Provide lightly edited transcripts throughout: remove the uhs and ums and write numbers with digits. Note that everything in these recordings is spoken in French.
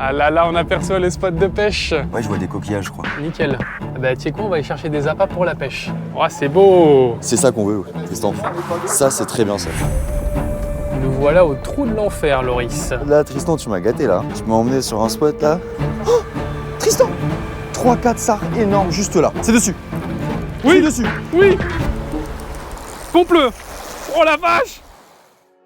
Ah là, on aperçoit le spot de pêche. Ouais, je vois des coquillages, je crois. Nickel. Bah, tu sais quoi, on va aller chercher des appâts pour la pêche. Oh, c'est beau. C'est ça qu'on veut, ouais, Tristan. Ça, c'est très bien, ça. Nous voilà au trou de l'enfer, Loris. Là, Tristan, tu m'as gâté, là. Tu m'as emmené sur un spot, là. Oh, Tristan 3-4 sars énormes, juste là. C'est dessus. Oui. C'est dessus. Oui. Comple. Oh la vache.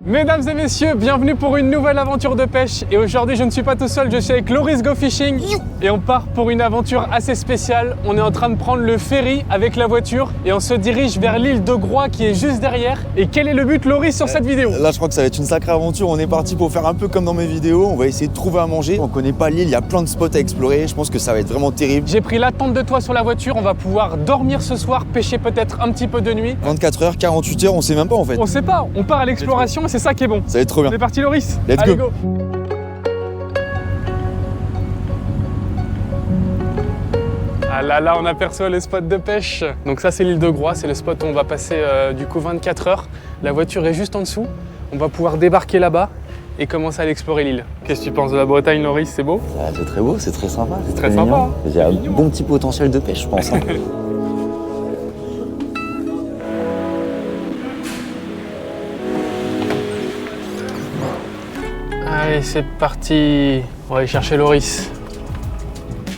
Mesdames et messieurs, bienvenue pour une nouvelle aventure de pêche. Et aujourd'hui, je ne suis pas tout seul, je suis avec Loris Go Fishing. Et on part pour une aventure assez spéciale. On est en train de prendre le ferry avec la voiture et on se dirige vers l'île de Groix qui est juste derrière. Et quel est le but, Loris, sur cette vidéo? Là, je crois que ça va être une sacrée aventure. On est parti pour faire un peu comme dans mes vidéos. On va essayer de trouver à manger. On connaît pas l'île, il y a plein de spots à explorer. Je pense que ça va être vraiment terrible. J'ai pris l'attente de toi sur la voiture. On va pouvoir dormir ce soir, pêcher peut-être un petit peu de nuit. 24 heures, 48 heures, on sait même pas en fait. On sait pas, on part à l'exploration et c'est ça qui est bon. Ça va être trop bien. On est parti, Loris. Let's Allez, go. Ah là, on aperçoit le spot de pêche. Donc ça, c'est l'île de Groix, c'est le spot où on va passer du coup 24 heures. La voiture est juste en dessous. On va pouvoir débarquer là-bas et commencer à explorer l'île. Qu'est-ce que tu penses de la Bretagne, Loris? C'est beau? Ah, c'est très beau, c'est très sympa. C'est très sympa, mignon. hein. Il y a un bon petit potentiel de pêche, je pense. Hein. Allez, c'est parti. On va aller chercher Loris.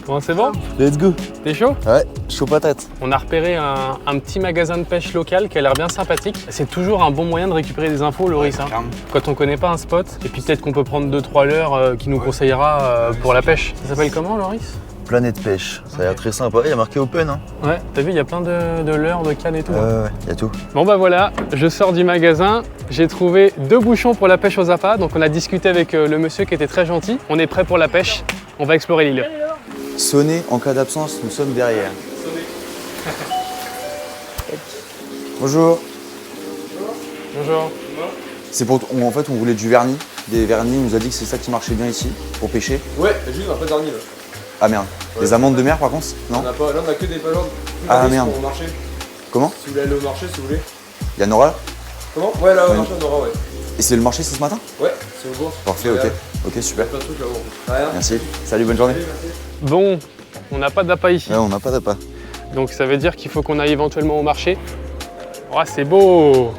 Comment c'est bon? Let's go. T'es chaud? Ouais, chaud patate. On a repéré un petit magasin de pêche local qui a l'air bien sympathique. C'est toujours un bon moyen de récupérer des infos, Loris. Hein. Quand on connaît pas un spot, et puis peut-être qu'on peut prendre 2-3 leurres qui nous conseillera pour la pêche. Ça s'appelle comment, Loris? Planète pêche, ça a l'air très sympa. Il y a marqué open. Hein. Ouais, t'as vu, il y a plein de leurres, de cannes et tout. Ouais, il y a tout. Bon bah voilà, je sors du magasin. J'ai trouvé 2 bouchons pour la pêche aux appâts. Donc on a discuté avec le monsieur qui était très gentil. On est prêt pour la pêche. On va explorer l'île. Sonnez en cas d'absence, nous sommes derrière. Bonjour. Bonjour. C'est pour. En fait, on voulait du vernis. Des vernis, on nous a dit que c'est ça qui marchait bien ici pour pêcher. Ouais, juste on n'a pas de vernis là. Ah merde. Ouais. Des amandes de mer par contre? Non? Là on a que des pageants. Ah, merde. Au marché. Comment? Si vous voulez aller au marché, si vous voulez. Il y a Nora? Comment? Ouais, là au Ouais. marché on aura, ouais. Et c'est le marché ce matin? Ouais, c'est au bourse. Parfait, ok. Ok, Il y a super. plein de trucs là-haut. Rien. Merci. Salut, bonne journée. Bon, on n'a pas d'appât ici. Ouais, on n'a pas d'appât. Donc ça veut dire qu'il faut qu'on aille éventuellement au marché. Oh, c'est beau.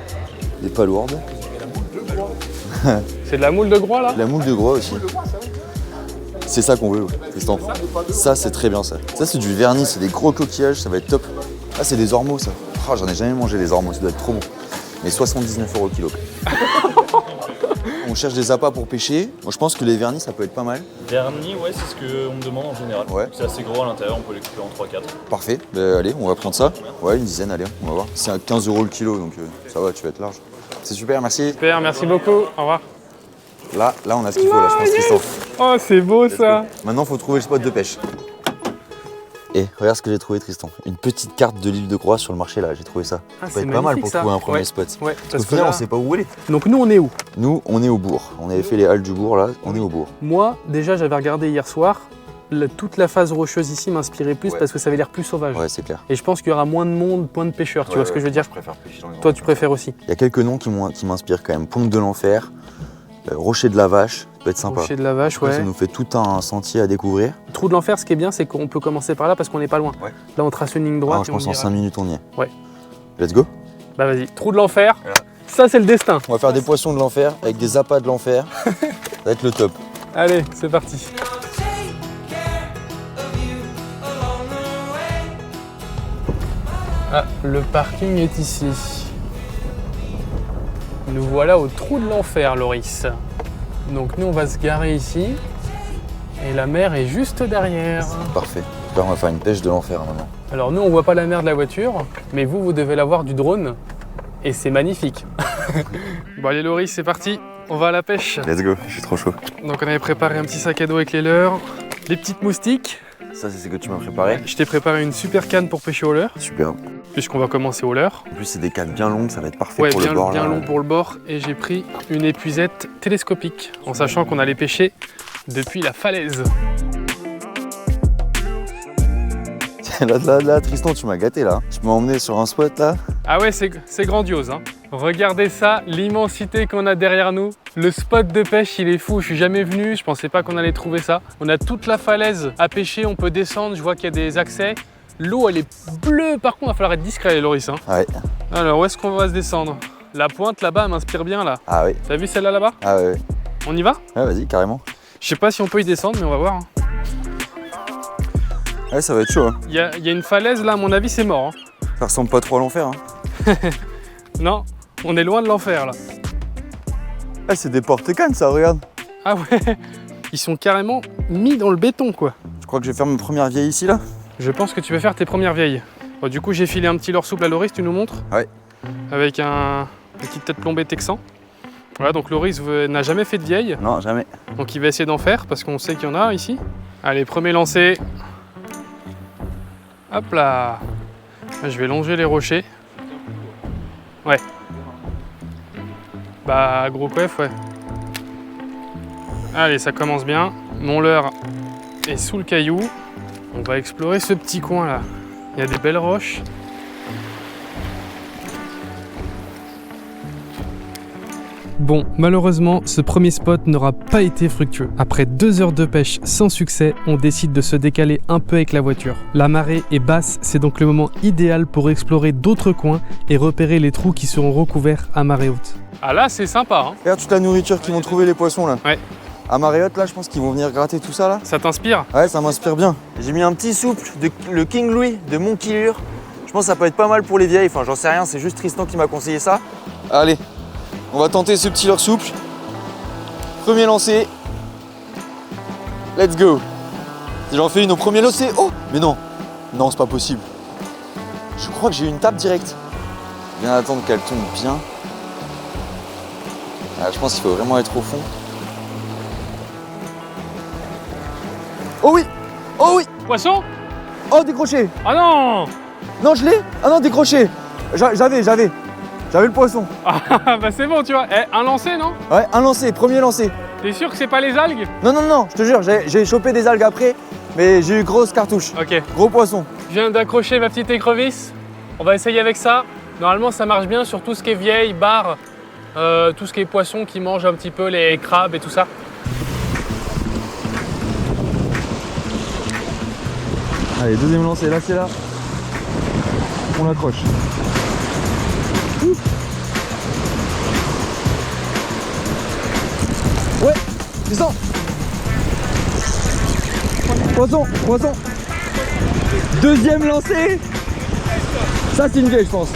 Des palourdes. C'est de la moule de Groix là? La moule de Groix aussi. C'est ça qu'on veut, ouais, Tristan. Ça, c'est très bien ça. Ça, c'est du vernis, c'est des gros coquillages, ça va être top. Ah, c'est des ormeaux ça. Oh, j'en ai jamais mangé des ormeaux, ça doit être trop bon. Mais 79 € le kilo. On cherche des appâts pour pêcher. Moi, je pense que les vernis, ça peut être pas mal. Vernis, ouais, c'est ce qu'on me demande en général. Ouais. C'est assez gros à l'intérieur, on peut les couper en 3-4. Parfait. Ben, allez, on va prendre ça. Ouais, une dizaine, allez, on va voir. C'est à 15 € le kilo, donc ça va, tu vas être large. C'est super, merci. Super, merci beaucoup. Au revoir. Là, on a ce qu'il faut, là, je pense, Tristan. Oh, c'est beau ça. Maintenant, il faut trouver le spot de pêche. Et regarde ce que j'ai trouvé, Tristan. Une petite carte de l'île de Groix sur le marché, là. J'ai trouvé ça. Ah, Ça peut c'est être pas mal magnifique, pour ça. trouver un premier Ouais. spot. Ouais, Parce qu'au final, on sait pas où aller. Donc nous, on est où? Nous, on est au bourg. On avait fait les halles du bourg, là. On est au bourg. Moi, déjà, j'avais regardé hier soir. Toute la phase rocheuse ici m'inspirait plus parce que ça avait l'air plus sauvage. Ouais, c'est clair. Et je pense qu'il y aura moins de monde, moins de pêcheurs. Tu vois ce que je veux dire? Je préfère pêcher dans les Toi, tu préfères aussi? Il y a quelques noms qui m'inspirent quand même. Pointe de l'Enfer, Rocher de la Vache, ça peut être sympa. Rocher de la Vache, Ça ouais. nous fait tout un sentier à découvrir. Trou de l'Enfer, ce qui est bien, c'est qu'on peut commencer par là parce qu'on n'est pas loin. Ouais. Là, on trace une ligne droite. Ah, je et pense on en ira. 5 minutes, on y est. Ouais. Let's go. Bah vas-y, Trou de l'Enfer. Voilà. Ça, c'est le destin. On va faire des poissons de l'enfer avec des appâts de l'enfer. Ça va être le top. Allez, c'est parti. Ah, le parking est ici. Nous voilà au Trou de l'Enfer, Loris. Donc nous, on va se garer ici. Et la mer est juste derrière. Parfait. Là, on va faire une pêche de l'enfer maintenant. Alors nous, on voit pas la mer de la voiture, mais vous devez la voir du drone. Et c'est magnifique. Bon allez Loris, c'est parti. On va à la pêche. Let's go, je suis trop chaud. Donc on avait préparé un petit sac à dos avec les leurres, les petites moustiques. Ça, c'est ce que tu m'as préparé. Je t'ai préparé une super canne pour pêcher au leurre, Super. puisqu'on va commencer au leurre. En plus, c'est des cannes bien longues, ça va être parfait Ouais, pour bien, le bord. bien là. long pour le bord. Et j'ai pris une épuisette télescopique, en sachant qu'on allait pêcher depuis la falaise. Là, Tristan, tu m'as gâté là. Tu m'as emmené sur un spot là. Ah ouais, c'est grandiose. Hein. Regardez ça, l'immensité qu'on a derrière nous. Le spot de pêche, il est fou. Je suis jamais venu, je pensais pas qu'on allait trouver ça. On a toute la falaise à pêcher, on peut descendre, je vois qu'il y a des accès. L'eau, elle est bleue, par contre, il va falloir être discret, Loris. Hein. Ouais. Alors, où est-ce qu'on va se descendre? La pointe là-bas, elle m'inspire bien là. Ah oui. T'as vu celle-là là-bas? Ah ouais. On y va? Ouais, vas-y, carrément. Je sais pas si on peut y descendre, mais on va voir. Hein. Ouais, ça va être chaud. Hein. Il y a une falaise là, à mon avis, c'est mort. Hein. Ça ressemble pas trop à l'enfer. Hein. Non, on est loin de l'enfer là. Ah, c'est des porte-cannes, ça, regarde. Ah ouais, ils sont carrément mis dans le béton quoi. Je crois que je vais faire ma première vieille ici, là. Je pense que tu vas faire tes premières vieilles. Bon, du coup, j'ai filé un petit leurre souple à Loris, tu nous montres? Ouais. Avec une petite tête plombée texan. Voilà, donc Loris n'a jamais fait de vieille. Non, jamais. Donc il va essayer d'en faire parce qu'on sait qu'il y en a ici. Allez, premier lancer. Hop là. Je vais longer les rochers. Ouais. Bah, gros coef, ouais. Allez, ça commence bien. Mon leurre est sous le caillou. On va explorer ce petit coin là. Il y a des belles roches. Bon, malheureusement, ce premier spot n'aura pas été fructueux. Après 2 heures de pêche sans succès, on décide de se décaler un peu avec la voiture. La marée est basse, c'est donc le moment idéal pour explorer d'autres coins et repérer les trous qui seront recouverts à marée haute. Ah là, c'est sympa, hein. Regarde toute la nourriture qu'ils vont trouver, les poissons, là. Ouais. À marée haute, là, je pense qu'ils vont venir gratter tout ça, là. Ça t'inspire? Ouais, ça m'inspire bien. J'ai mis un petit souple de le King Louis de Montquillure. Je pense que ça peut être pas mal pour les vieilles. Enfin, j'en sais rien, c'est juste Tristan qui m'a conseillé ça. Allez, on va tenter ce petit leurre souple. Premier lancer. Let's go. Si j'en fais une au premier lancer. Oh, mais non. Non, c'est pas possible. Je crois que j'ai eu une tape directe. Bien attendre qu'elle tombe bien. Ah, je pense qu'il faut vraiment être au fond. Oh oui! Oh oui! Poisson? Oh, décroché! Ah non! Non, je l'ai! Ah non, décroché! J'avais le poisson. Ah bah c'est bon, tu vois. Eh, un lancer, non? Ouais, un lancer, premier lancer. T'es sûr que c'est pas les algues? Non, non, non, je te jure, j'ai chopé des algues après, mais j'ai eu grosse cartouche. Ok. Gros poisson. Je viens d'accrocher ma petite écrevisse. On va essayer avec ça. Normalement, ça marche bien sur tout ce qui est vieille, bar, tout ce qui est poisson qui mange un petit peu les crabes et tout ça. Allez, deuxième lancé, là c'est là. On l'accroche. Ouais, descends. Poisson, poisson. Deuxième lancé. Ça c'est une vieille, je pense.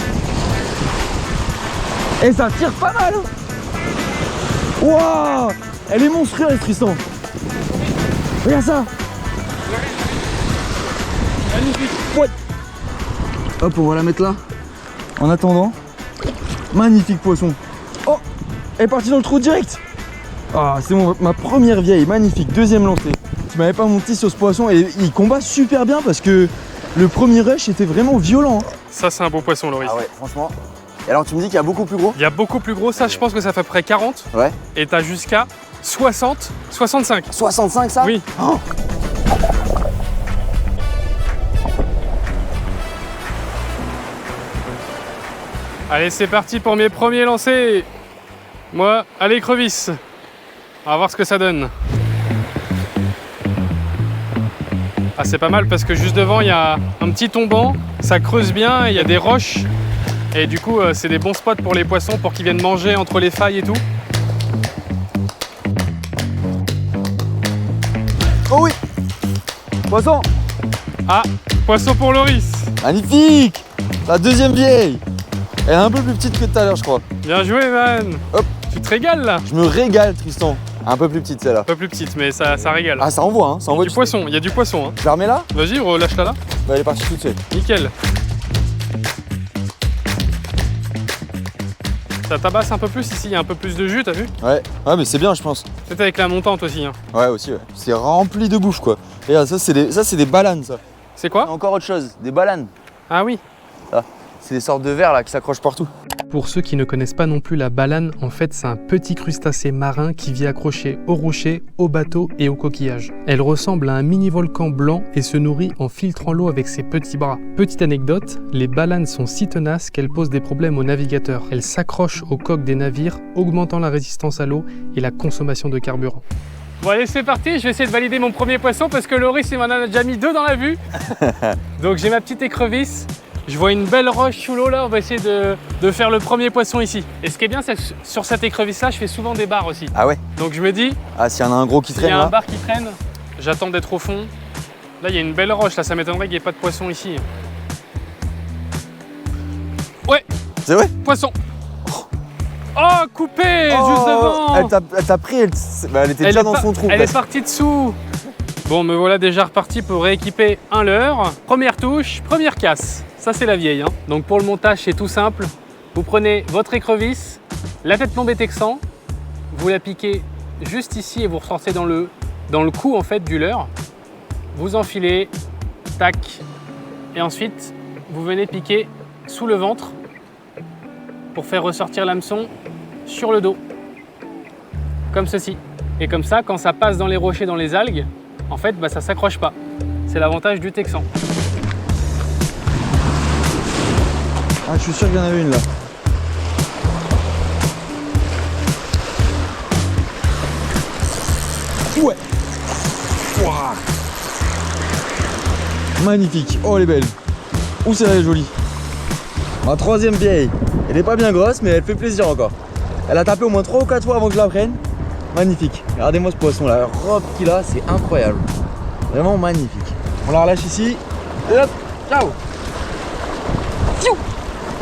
Et ça tire pas mal. Waouh, elle est monstrueuse, Tristan. Regarde ça. Magnifique. Ouais. Hop, on va la mettre là. En attendant, magnifique poisson. Oh, elle est partie dans le trou direct. Ah, c'est ma première vieille, magnifique. Deuxième lancée. Tu m'avais pas menti sur ce poisson et il combat super bien parce que le premier rush était vraiment violent. Ça, c'est un beau poisson, Loris. Ah ouais, franchement. Et alors, tu me dis qu'il y a beaucoup plus gros? Il y a beaucoup plus gros. Ça, je pense que ça fait à peu près 40. Ouais. Et t'as jusqu'à 60, 65. 65 ça? Oui. Oh. Allez, c'est parti pour mes premiers lancers. Moi, à l'écrevisse. On va voir ce que ça donne. Ah, c'est pas mal parce que juste devant, il y a un petit tombant. Ça creuse bien, il y a des roches. Et du coup, c'est des bons spots pour les poissons pour qu'ils viennent manger entre les failles et tout. Oh oui. Poisson. Ah, poisson pour Loris. Magnifique. La deuxième vieille. Elle est un peu plus petite que tout à l'heure, je crois. Bien joué, man. Hop. Tu te régales là. Je me régale, Tristan. Un peu plus petite celle-là. Un peu plus petite, mais ça régale. Ah, ça envoie, hein. Ça envoie Du poisson, il y a du poisson. Hein. Je la remets là? Vas-y, relâche-la là. Bah, elle est partie toute seule. Nickel. Ça tabasse un peu plus ici, il y a un peu plus de jus, t'as vu? Ouais, ouais, mais c'est bien, je pense. C'est avec la montante aussi. Hein. Ouais, aussi, ouais. C'est rempli de bouffe, quoi. Et là, ça, c'est des balanes, ça. C'est quoi? Encore autre chose, des balanes. Ah oui. C'est des sortes de vers là qui s'accrochent partout. Pour ceux qui ne connaissent pas non plus la balane, en fait c'est un petit crustacé marin qui vit accroché aux rochers, aux bateaux et aux coquillages. Elle ressemble à un mini volcan blanc et se nourrit en filtrant l'eau avec ses petits bras. Petite anecdote, les balanes sont si tenaces qu'elles posent des problèmes aux navigateurs. Elles s'accrochent aux coques des navires, augmentant la résistance à l'eau et la consommation de carburant. Bon allez c'est parti, je vais essayer de valider mon premier poisson parce que Loris il m'en a déjà mis 2 dans la vue. Donc j'ai ma petite écrevisse. Je vois une belle roche sous l'eau là, on va essayer de faire le premier poisson ici. Et ce qui est bien, c'est que sur cette écrevisse là, je fais souvent des barres aussi. Ah ouais? Donc je me dis, Ah, s'il y en a un gros qui s'il y traîne a un là. bar qui traîne, j'attends d'être au fond. Là, il y a une belle roche là, ça m'étonnerait qu'il n'y ait pas de poisson ici. Ouais, C'est vrai? poisson. Oh, coupé, juste devant. Elle t'a pris, elle était déjà dans son trou. Elle est presque. partie dessous. Bon, me voilà déjà reparti pour rééquiper un leurre. Première touche, première casse. Ça, c'est la vieille. Hein. Donc pour le montage, c'est tout simple. Vous prenez votre écrevisse, la tête plombée texan, vous la piquez juste ici et vous ressortez dans le cou en fait du leurre. Vous enfilez, tac, et ensuite vous venez piquer sous le ventre pour faire ressortir l'hameçon sur le dos, comme ceci. Et comme ça, quand ça passe dans les rochers, dans les algues, en fait, ça s'accroche pas. C'est l'avantage du texan. Ah, je suis sûr qu'il y en avait une là. Ouais. Ouah. Magnifique. Oh, elle est belle. Ouh, c'est elle est jolie. Ma troisième vieille. Elle est pas bien grosse, mais elle fait plaisir encore. Elle a tapé au moins 3 ou 4 fois avant que je la prenne. Magnifique. Regardez-moi ce poisson là. La robe qu'il a, c'est incroyable. Vraiment magnifique. On la relâche ici. Et hop, ciao.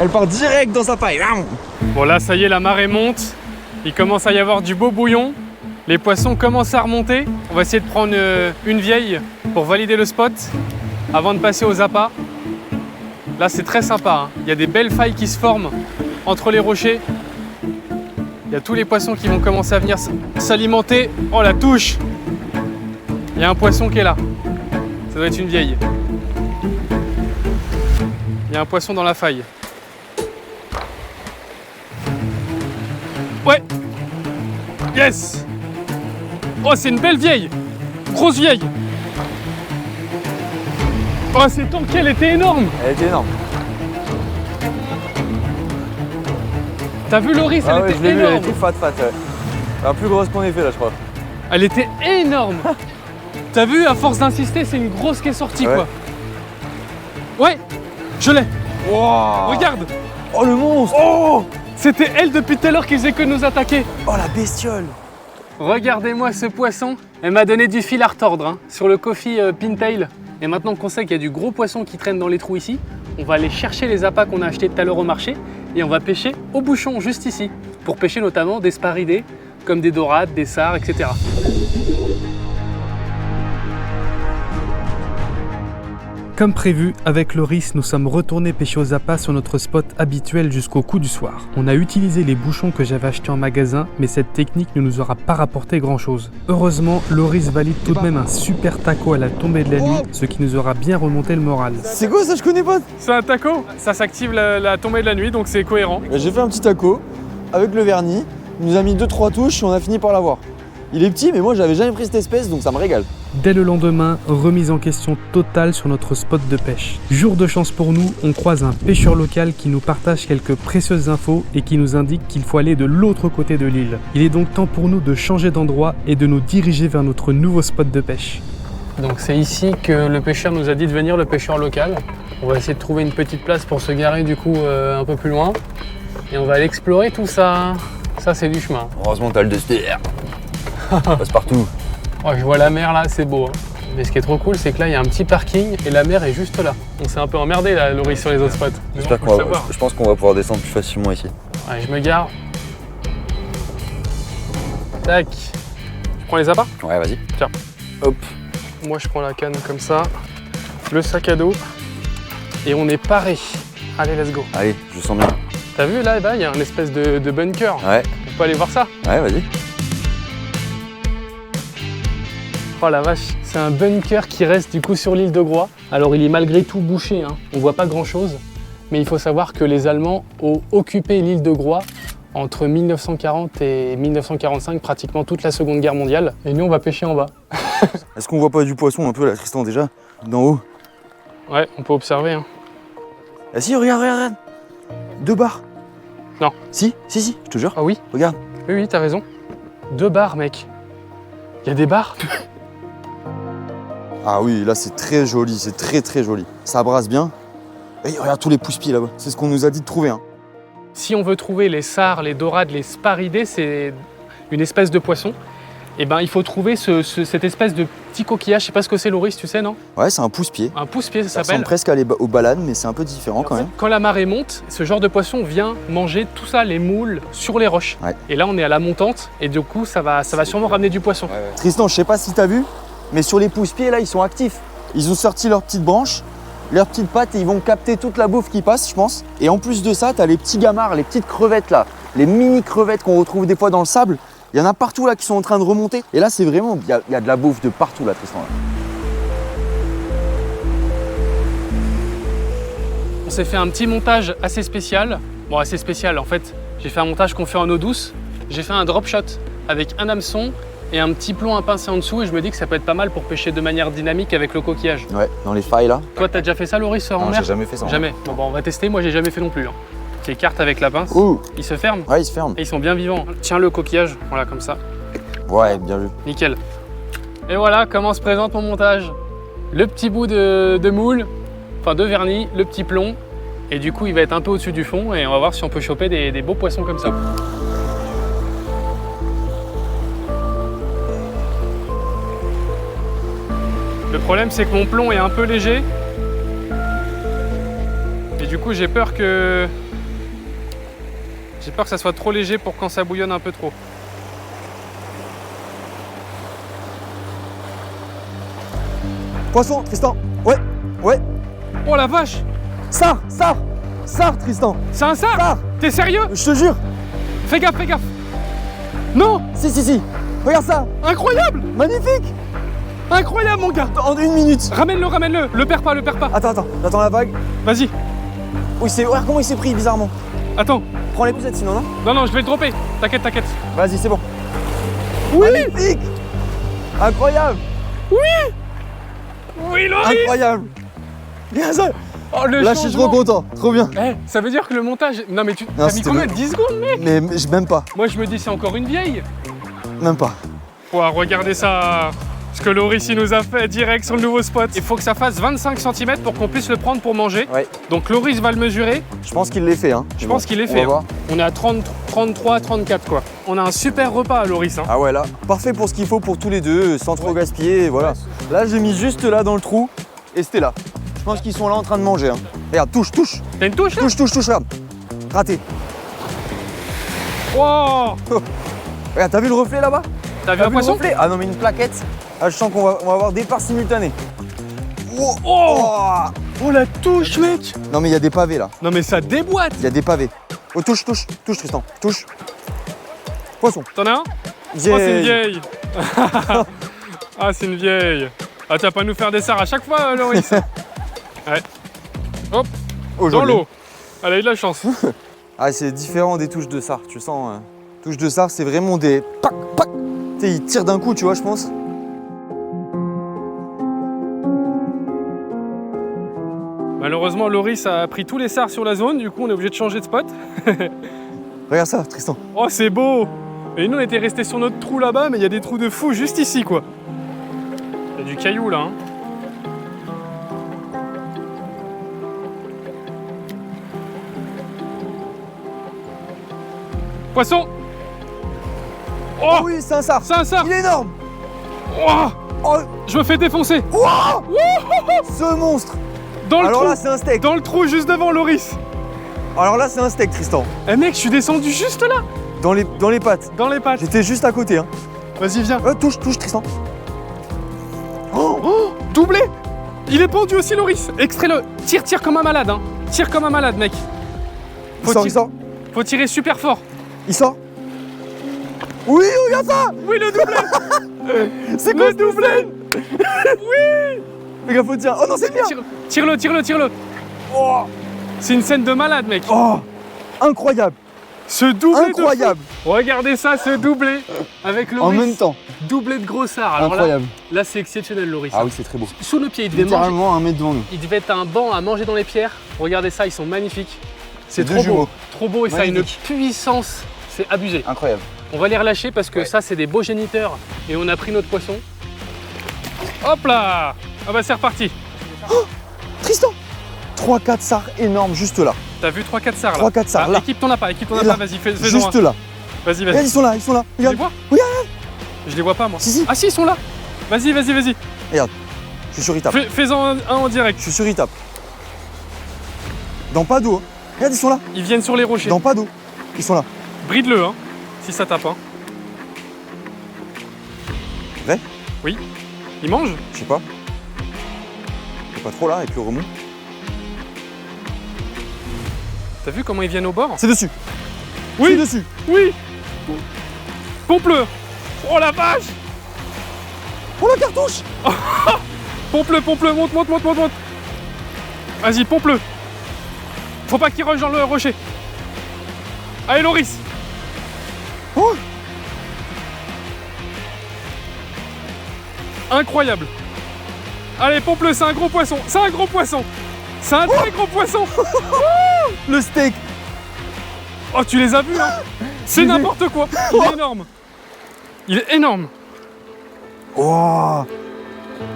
Elle part direct dans sa paille. Bon là, ça y est, la marée monte. Il commence à y avoir du beau bouillon. Les poissons commencent à remonter. On va essayer de prendre une vieille pour valider le spot avant de passer aux appâts. Là, c'est très sympa. Hein. Il y a des belles failles qui se forment entre les rochers. Il y a tous les poissons qui vont commencer à venir s'alimenter. Oh, la touche! Il y a un poisson qui est là. Ça doit être une vieille. Il y a un poisson dans la faille. Ouais! Yes! Oh, c'est une belle vieille! Grosse vieille! Oh, c'est tanké, elle était énorme! Elle était énorme. T'as vu Loris, Ah elle ouais, je était l'ai vu, elle énorme! était fat. Ouais. La plus grosse qu'on ait fait là, je crois. Elle était énorme! T'as vu, à force d'insister, c'est une grosse qui est sortie, Ouais. quoi! Ouais! Je l'ai! Wow. Regarde! Oh le monstre! Oh! C'était elle depuis tout à l'heure qui faisait que nous attaquer! Oh la bestiole! Regardez-moi ce poisson! Elle m'a donné du fil à retordre hein, sur le coffee pintail. Et maintenant qu'on sait qu'il y a du gros poisson qui traîne dans les trous ici, on va aller chercher les appâts qu'on a achetés tout à l'heure au marché et on va pêcher au bouchon juste ici, pour pêcher notamment des sparidés, comme des dorades, des sards, etc. Comme prévu, avec Loris, nous sommes retournés pêcher aux appâts sur notre spot habituel jusqu'au coup du soir. On a utilisé les bouchons que j'avais achetés en magasin, mais cette technique ne nous aura pas rapporté grand chose. Heureusement, Loris valide tout de même un super taco à la tombée de la nuit, ce qui nous aura bien remonté le moral. C'est quoi ça? Je connais pas. C'est un taco, ça s'active la tombée de la nuit, donc c'est cohérent. J'ai fait un petit taco avec le vernis. Il nous a mis 2-3 touches et on a fini par l'avoir. Il est petit, mais moi j'avais jamais pris cette espèce, donc ça me régale. Dès le lendemain, remise en question totale sur notre spot de pêche. Jour de chance pour nous, on croise un pêcheur local qui nous partage quelques précieuses infos et qui nous indique qu'il faut aller de l'autre côté de l'île. Il est donc temps pour nous de changer d'endroit et de nous diriger vers notre nouveau spot de pêche. Donc c'est ici que le pêcheur nous a dit de venir, le pêcheur local. On va essayer de trouver une petite place pour se garer du coup un peu plus loin. Et on va aller explorer tout ça. Ça c'est du chemin. Heureusement t'as le DSTR. Passe partout. Oh, je vois la mer là, c'est beau. Hein. Mais ce qui est trop cool, c'est que là il y a un petit parking et la mer est juste là. On s'est un peu emmerdé là, Loris, sur les autres spots. J'espère Faut qu'on le va. savoir. Je pense qu'on va pouvoir descendre plus facilement ici. Ouais, je me gare. Tac. Je prends les appâts. Ouais, vas-y. Tiens. Hop. Moi je prends la canne comme ça, le sac à dos et on est paré. Allez, let's go. Allez, je sens bien. T'as vu là, il y a un espèce de bunker. Ouais. On peut aller voir ça? Ouais, vas-y. Oh la vache, c'est un bunker qui reste du coup sur l'île de Groix. Alors il est malgré tout bouché, hein. On voit pas grand chose, mais il faut savoir que les Allemands ont occupé l'île de Groix entre 1940 et 1945, pratiquement toute la Seconde Guerre mondiale. Et nous, on va pêcher en bas. Est-ce qu'on voit pas du poisson un peu là, Tristan, déjà? D'en haut? Ouais, on peut observer. Hein. Ah si, regarde, regarde, regarde. 2 barres. Non. Si, je te jure. Ah oui? Regarde. Oui, oui, t'as raison. 2 barres, mec. Il y a des barres. Ah oui, là c'est très joli, c'est très très joli. Ça brasse bien. Et regarde tous les pousse-pieds là-bas. C'est ce qu'on nous a dit de trouver. Hein. Si on veut trouver les sars, les dorades, les sparidés, c'est une espèce de poisson. Et ben, il faut trouver cette espèce de petit coquillage. Je sais pas ce que c'est, Loris, tu sais, non? Ouais, c'est un pousse-pied. Un pousse-pied, ça Ça s'appelle. ressemble presque aux baleines, mais c'est un peu différent quand même. Quand la marée monte, ce genre de poisson vient manger tout ça, les moules, sur les roches. Ouais. Et là, on est à la montante, et du coup, ça va sûrement ramener du poisson. Tristan, je sais pas si t'as vu, mais sur les pousse-pieds là, ils sont actifs. Ils ont sorti leurs petites branches, leurs petites pattes et ils vont capter toute la bouffe qui passe, je pense. Et en plus de ça, t'as les petits gamards, les petites crevettes là, les mini crevettes qu'on retrouve des fois dans le sable. Il y en a partout là qui sont en train de remonter. Et là, c'est vraiment, il y a de la bouffe de partout là, Tristan. Là. On s'est fait un petit montage assez spécial. Bon, assez spécial, en fait, j'ai fait un montage qu'on fait en eau douce. J'ai fait un drop shot avec un hameçon et un petit plomb à pincer en dessous. Et je me dis que ça peut être pas mal pour pêcher de manière dynamique avec le coquillage. Ouais, dans les failles là. Toi, t'as déjà fait ça, Loris, en Non, mer? j'ai jamais fait ça. Jamais. Bon, bah, on va tester. Moi, j'ai jamais fait non plus. Hein. Tu écartes avec la pince. Ouh. Ils se ferment. Ouais, ils se ferment. Et ils sont bien vivants. Tiens le coquillage, voilà, comme ça. Ouais, bien vu. Nickel. Et voilà comment se présente mon montage. Le petit bout de moule, enfin de vernis, le petit plomb. Et du coup, il va être un peu au-dessus du fond et on va voir si on peut choper des beaux poissons comme ça. Le problème, c'est que mon plomb est un peu léger. Et du coup, j'ai peur que ça soit trop léger pour quand ça bouillonne un peu trop. Poisson, Tristan. Ouais, ouais. Oh la vache! Sars, Tristan. C'est un sard? Sars. T'es sérieux? Je te jure. Fais gaffe, fais gaffe! Non! Si. Regarde ça. Incroyable! Magnifique. Incroyable, mon gars! En 1 minute. Ramène-le! Le perds pas, Attends, j'attends la vague. Vas-y, Oui, regarde comment il s'est pris bizarrement. attends. Prends les poussettes sinon, non? Non, je vais le dropper. T'inquiète. Vas-y, c'est bon. Oui! Magnifique. Incroyable. Oui, Loris! Incroyable. Regarde ça. Oh, le Là, je suis trop changement. content. Trop bien. Eh, ça veut dire que le montage... Non, mais Non, t'as mis c'était combien? le- 10 secondes, mec? Mais même pas. Moi, je me dis, c'est encore une vieille. Même pas. Ouah, regardez ça. Ce que Loris, il nous a fait direct sur le nouveau spot. Il faut que ça fasse 25 cm pour qu'on puisse le prendre pour manger. Ouais. Donc, Loris va le mesurer. Je pense qu'il l'est fait. Hein. Je pense qu'il est On fait. va voir. On est à 30, 33, 34, quoi. On a un super repas, Loris. Hein. Ah ouais, là, parfait pour ce qu'il faut pour tous les deux, sans trop gaspiller, et voilà. Là, j'ai mis juste là dans le trou, et c'était là. Je pense qu'ils sont là en train de manger. Hein. Regarde, touche. T'as une touche, là? Touche, regarde. Raté. Wow! Regarde, t'as vu le reflet là-bas? T'as vu un le poisson? reflet? Ah non, mais une plaquette. Ah, je sens qu'on va avoir départ simultané. Oh, Oh, la touche, mec! Non, mais il y a des pavés là. Non, mais ça déboîte! Il y a des pavés. Oh, touche, Tristan. Touche. Poisson. T'en as un? Oh, c'est une vieille! Ah, c'est une vieille! Ah, tu vas pas nous faire des sards à chaque fois, Loris? Ouais. Hop, Oh, dans joli. l'eau. Elle a eu de la chance. Ah, c'est différent des touches de sard, tu sens. Touches de sard, c'est vraiment des pac. Tu sais, ils tirent d'un coup, tu vois, je pense. Malheureusement, Loris a pris tous les sards sur la zone, du coup, on est obligé de changer de spot. Regarde ça, Tristan. Oh, c'est beau! Et nous, on était restés sur notre trou là-bas, mais il y a des trous de fou juste ici, quoi. Il y a du caillou, là. Hein. Poisson! Oh! Oui, c'est un sard. C'est un sard! Il est énorme. Oh! Oh, Je me fais défoncer! ce monstre. Dans le Alors trou! là, c'est un steak. Dans le trou juste devant Loris! Alors là, c'est un steak, Tristan. Eh mec, je suis descendu juste là! Dans les pattes. Dans les pattes. J'étais juste à côté. Hein. Vas-y, viens. Touche, Tristan. Oh, doublé! Il est pendu aussi, Loris! Extrais-le! Tire comme un malade, hein! Tire comme un malade, mec! Il sort. Faut tirer super fort! Il sort. Oui, regarde ça. Oui, le doublé! C'est quoi Le ce doublé! Fais gaffe, faut tirer. Oh non, c'est bien. Tire-le! Oh. C'est une scène de malade, mec. Oh, incroyable. Ce doublé Incroyable. de fou. Regardez ça, ce doublé avec Loris. En même temps. Doublé de grossard. Alors Incroyable. Là c'est exceptionnel, Loris. Ah oui, c'est très beau. Sous le pied, il devait manger. Littéralement 1 mètre devant nous. Il devait être un banc à manger dans les pierres. Regardez ça, ils sont magnifiques. C'est deux trop beau. jumeaux. Trop beau et ça a une Magnifique. puissance. C'est abusé. Incroyable. On va les relâcher parce que ça, c'est des beaux géniteurs. Et on a pris notre poisson. Hop là. Ah bah c'est reparti. Tristan, 3-4 sards énormes juste là. T'as vu 3-4 sards là. 3-4 sards là. Équipe ton appât, Et vas-y, fais-en Juste un. là. Vas-y, Regarde, vas-y. ils sont là, ils sont là. Tu les Regarde. vois? Regarde. Je les vois pas moi. Si. Ah si, ils sont là. Vas-y. Regarde. Je suis sur Itap. Fais-en un en direct. Je suis sur Itap. Dans pas d'eau. Hein. Regarde, ils sont là. Ils viennent sur les rochers. Dans pas d'eau. Ils sont là. Bride-le, hein, si ça tape. Hein. Vrai? Oui. Ils mangent? Je sais pas. Pas trop là, et puis on remonte. T'as vu comment ils viennent au bord? C'est dessus. Oui. C'est dessus. Oui. Pompe-le. Oh la vache. Oh la cartouche. Pompe-le, monte. Vas-y, pompe-le. Faut pas qu'il rush dans le rocher. Allez, Loris. Oh. Incroyable. Allez, pompe-le, c'est un gros poisson. C'est un très gros poisson. Le steak. Oh, tu les as vus, hein? C'est n'importe quoi. Il est énorme. Oh.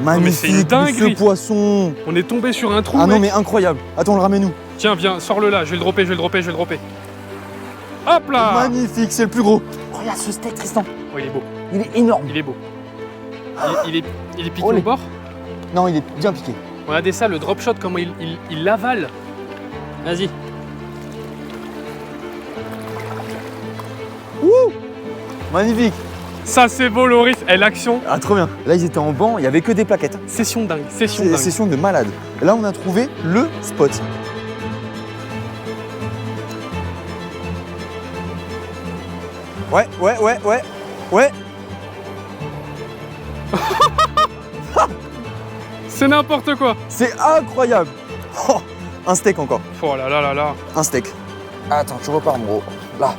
mais c'est une Magnifique dinguerie. ce poisson. On est tombé sur un trou. Ah non mec. mais incroyable. Attends, on le ramène où? Tiens, viens, sors-le là. Je vais le dropper. Hop là. Magnifique, c'est le plus gros. Regarde ce steak, Tristan. Oh, il est beau. Il est énorme. Il est beau. Il est piqué Oh, au les- bord. Non, il est bien piqué. Regardez ça, le drop shot, comment il l'avale. Vas-y. Magnifique. Ça, c'est beau, Loris. Et l'action, Ah, trop bien. Là, ils étaient en banc, il y avait que des plaquettes. session dingue. C'est session de malade. Là, on a trouvé le spot. Ouais. C'est n'importe quoi. C'est incroyable. Oh, un steak encore. Oh là là là là. Un steak. Attends, tu repars, mon gros. Là.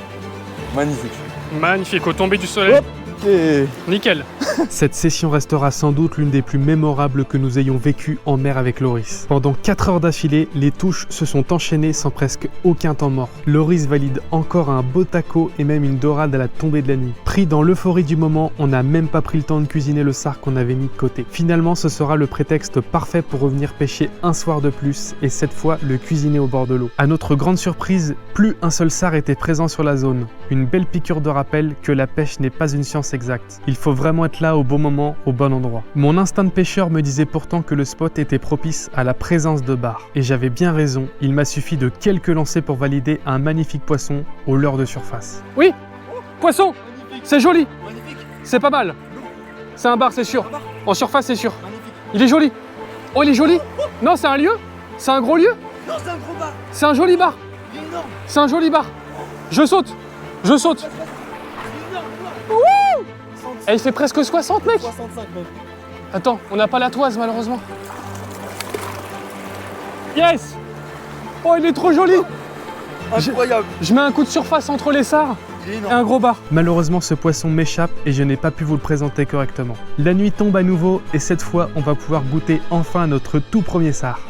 Magnifique. Magnifique, au tomber du soleil. Hop. Et... Nickel. Cette session restera sans doute l'une des plus mémorables que nous ayons vécues en mer avec Loris. Pendant 4 heures d'affilée, les touches se sont enchaînées sans presque aucun temps mort. Loris valide encore un beau taco et même une dorade à la tombée de la nuit. Pris dans l'euphorie du moment, on n'a même pas pris le temps de cuisiner le sard qu'on avait mis de côté. Finalement, ce sera le prétexte parfait pour revenir pêcher un soir de plus et cette fois le cuisiner au bord de l'eau. À notre grande surprise, plus un seul sard était présent sur la zone. Une belle piqûre de rappel que la pêche n'est pas une science exacte. Il faut vraiment être là au bon moment, au bon endroit. Mon instinct de pêcheur me disait pourtant que le spot était propice à la présence de bar. Et j'avais bien raison, il m'a suffi de quelques lancers pour valider un magnifique poisson au leurre de surface. Oui. Poisson. C'est joli. C'est pas mal. C'est un bar, c'est sûr. En surface, c'est sûr. Il est joli. Oh, il est joli. Non, c'est un lieu. C'est un gros lieu. Non, c'est un gros bar. C'est un joli bar. Il est énorme. C'est un joli bar. Je saute. Et il fait presque 60, mec. 65 mètres. Attends, on n'a pas la toise, malheureusement. Yes. Oh, il est trop joli. Incroyable. Je mets un coup de surface entre les sards Il est et énorme. un gros bar. Malheureusement, ce poisson m'échappe et je n'ai pas pu vous le présenter correctement. La nuit tombe à nouveau et cette fois, on va pouvoir goûter enfin notre tout premier sard.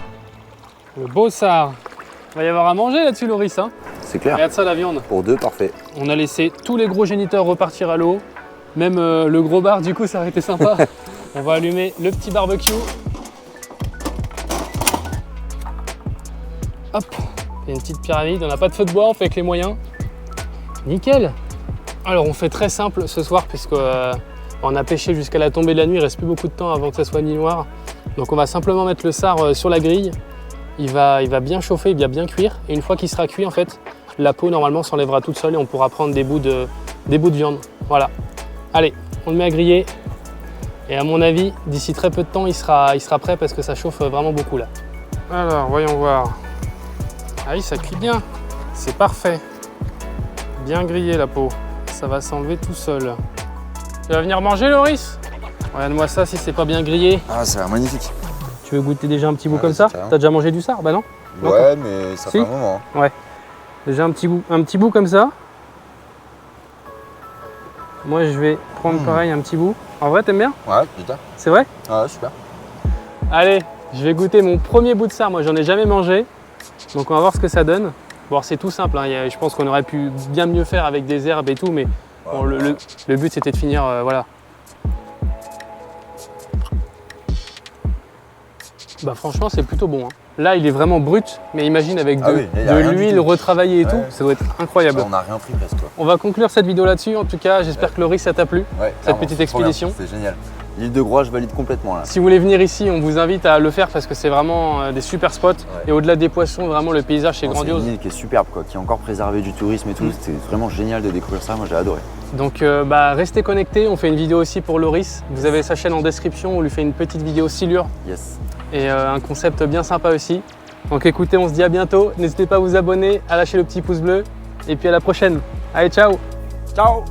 Le beau sard. Il va y avoir à manger là-dessus, Loris. Hein. C'est clair. Regarde ça, la viande. Pour deux, parfait. On a laissé tous les gros géniteurs repartir à l'eau. Même le gros bar, du coup, ça aurait été sympa. On va allumer le petit barbecue. Hop, il y a une petite pyramide. On n'a pas de feu de bois, on fait avec les moyens. Nickel. Alors, on fait très simple ce soir, puisque on a pêché jusqu'à la tombée de la nuit. Il reste plus beaucoup de temps avant que ça soit nuit noire. Donc, on va simplement mettre le sard sur la grille. Il va bien chauffer, il va bien cuire. Et une fois qu'il sera cuit, en fait, la peau, normalement, s'enlèvera toute seule et on pourra prendre des bouts de viande. Voilà. Allez, on le met à griller. Et à mon avis, d'ici très peu de temps, il sera prêt parce que ça chauffe vraiment beaucoup là. Alors, voyons voir. Ah oui, ça cuit bien. C'est parfait. Bien grillé la peau. Ça va s'enlever tout seul. Tu vas venir manger, Loris? Regarde-moi ça si c'est pas bien grillé. Ah, ça a l'air magnifique. Tu Tu veux goûter déjà un petit bout Ouais, comme vas-y, ça? carrément. T'as déjà mangé du sard? Bah non. Ouais, mais ça Si. fait un moment. Hein. Déjà un petit bout comme ça. Moi je vais prendre pareil un petit bout. En vrai t'aimes bien? Ouais, putain. C'est vrai? Ouais, super. Allez, je vais goûter mon premier bout de sard. Moi j'en ai jamais mangé. Donc on va voir ce que ça donne. Bon c'est tout simple, hein. Je pense qu'on aurait pu bien mieux faire avec des herbes et tout, mais bon, le but c'était de finir, voilà. Bah franchement c'est plutôt bon. Hein. Là il est vraiment brut, mais imagine avec Ah oui, il y a de rien du l'huile tout. retravaillée et tout, Ouais. ça doit être incroyable. On n'a rien pris presque quoi. On va conclure cette vidéo là-dessus. En tout cas, j'espère que Loris ça t'a plu. Ouais, Cette petite expédition. C'est génial. L'île de Groix, je valide complètement là. Si vous voulez venir ici, on vous invite à le faire parce que c'est vraiment des super spots. Et au-delà des poissons, vraiment le paysage c'est Non, grandiose. C'est une île qui est superbe quoi, qui est encore préservée du tourisme et tout. C'était vraiment génial de découvrir ça, moi j'ai adoré. Donc restez connectés, on fait une vidéo aussi pour Loris. Vous avez sa chaîne en description, on lui fait une petite vidéo silure Yes. et un concept bien sympa aussi. Donc écoutez, on se dit à bientôt. N'hésitez pas à vous abonner, à lâcher le petit pouce bleu et puis à la prochaine. Allez, ciao! Ciao.